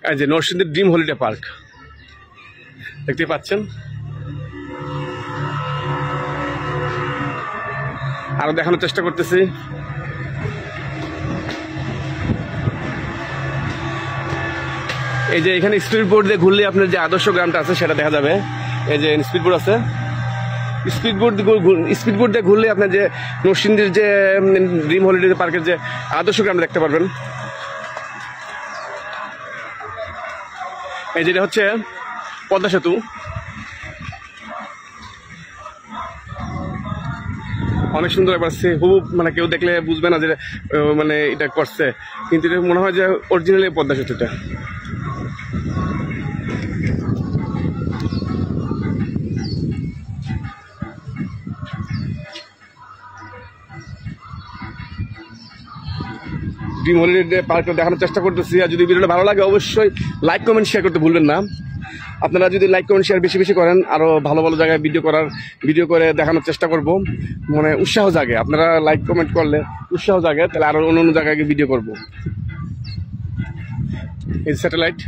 এই যে নরসিংদীর ড্রিম হলিডে পার্ক দেখতে পাচ্ছেন। আরো দেখানোর চেষ্টা করতেছি। এই যে এখানে স্পিড বোর্ড দিয়ে ঘুরলে আপনার যে আদর্শ গ্রামটা আছে সেটা দেখা যাবে। এই যে স্পিড বোর্ড আছে, স্পিড বোর্ড দিয়ে ঘুরলে আপনার যে নরসিংদীর যে ড্রিম হলিডে পার্কের যে আদর্শ গ্রামটা দেখতে পারবেন। এই যেটা হচ্ছে পদ্মা সেতু, অনেক সুন্দর একবার হুবহু, মানে কেউ দেখলে বুঝবে না যে মানে এটা করছে, কিন্তু এটা মনে হয় যে অরিজিনালি পদ্মা সেতুটা। ড্রিম হলিডে পার্কটা দেখানোর চেষ্টা করতেছি। আর যদি ভিডিওটা ভালো লাগে অবশ্যই লাইক কমেন্ট শেয়ার করতে ভুলবেন না। আপনারা যদি লাইক কমেন্ট শেয়ার বেশি বেশি করেন আরো ভালো ভালো জায়গায় ভিডিও করে দেখানোর চেষ্টা করব, মানে উৎসাহ জাগে। আপনারা লাইক কমেন্ট করলে উৎসাহ জাগে, তাহলে আরো অন্য অন্য জায়গায় ভিডিও করব। এই স্যাটেলাইট